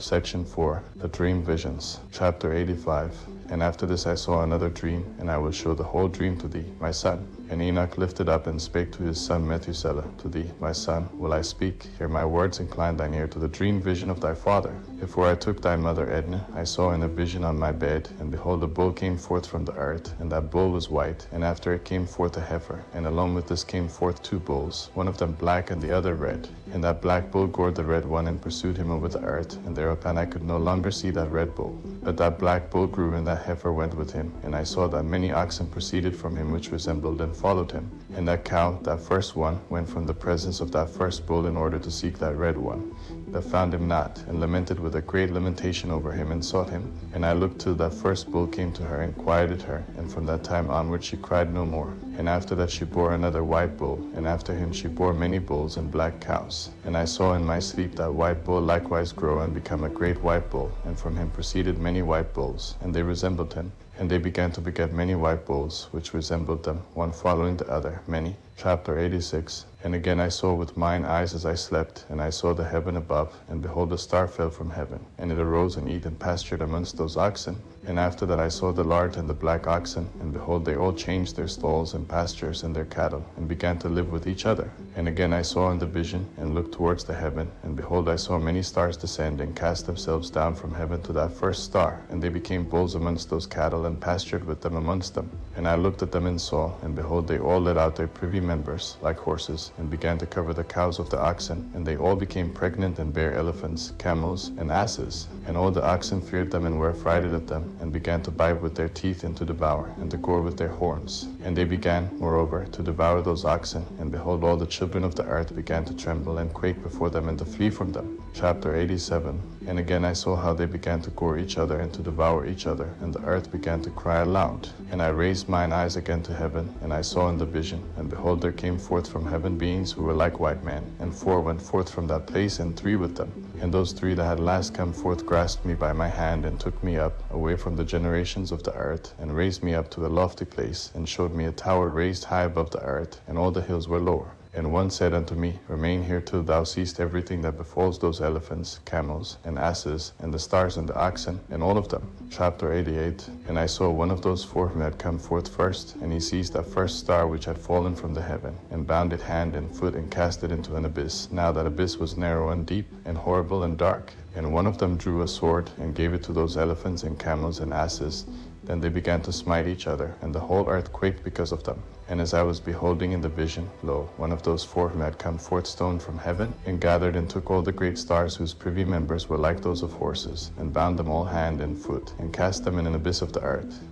Section 4. The Dream Visions. Chapter 85. And after this I saw another dream, and I will show the whole dream to thee, my son. And Enoch lifted up and spake to his son Methuselah, To thee, my son, will I speak. Hear my words, incline thine ear to the dream vision of thy father. Before I took thy mother Edna, I saw in a vision on my bed, and behold, a bull came forth from the earth, and that bull was white, and after it came forth a heifer, and along with this came forth two bulls, one of them black and the other red. And that black bull gored the red one, and pursued him over the earth, and thereupon I could no longer see that red bull. But that black bull grew, and that heifer went with him, and I saw that many oxen proceeded from him which resembled and followed him. And that cow, that first one, went from the presence of that first bull in order to seek that red one, but found him not, and lamented with a great lamentation over him, and sought him. And I looked till that first bull came to her, and quieted her, and from that time onward she cried no more. And after that she bore another white bull, and after him she bore many bulls and black cows. And I saw in my sleep that white bull likewise grow and become a great white bull, and from him proceeded many white bulls, and they resembled him. And they began to beget many white bulls, which resembled them, one following the other, many. Chapter 86. And again I saw with mine eyes as I slept, and I saw the heaven above, and behold, a star fell from heaven, and it arose and eat and pastured amongst those oxen. And after that I saw the lard and the black oxen, and behold, they all changed their stalls and pastures and their cattle, and began to live with each other. And again I saw in the vision, and looked towards the heaven, and behold, I saw many stars descend, and cast themselves down from heaven to that first star, and they became bulls amongst those cattle, and pastured with them amongst them. And I looked at them and saw, and behold, they all let out their privy members, like horses, and began to cover the cows of the oxen, and they all became pregnant, and bare elephants, camels, and asses. And all the oxen feared them, and were affrighted at them, and began to bite with their teeth, and to devour, and to gore with their horns. And they began, moreover, to devour those oxen, and behold, all the children of the earth began to tremble, and quake before them, and to flee from them. Chapter 87. And again I saw how they began to gore each other, and to devour each other, and the earth began to cry aloud. And I raised mine eyes again to heaven, and I saw in the vision, and behold, there came forth from heaven beings who were like white men, and 4 went forth from that place, and 3 with them. And those 3 that had last come forth grasped me by my hand, and took me up away from the generations of the earth, and raised me up to a lofty place, and showed me a tower raised high above the earth, and all the hills were lower. And one said unto me, Remain here till thou seest everything that befalls those elephants, camels, and asses, and the stars and the oxen, and all of them. Chapter 88. And I saw one of those 4 who had come forth first, and he seized that first star which had fallen from the heaven, and bound it hand and foot, and cast it into an abyss. Now that abyss was narrow and deep, and horrible and dark. And one of them drew a sword, and gave it to those elephants and camels and asses. Then they began to smite each other, and the whole earth quaked because of them. And as I was beholding in the vision, lo, one of those 4 who had come forth stoned from heaven, and gathered and took all the great stars whose privy members were like those of horses, and bound them all hand and foot, and cast them in an abyss of the earth.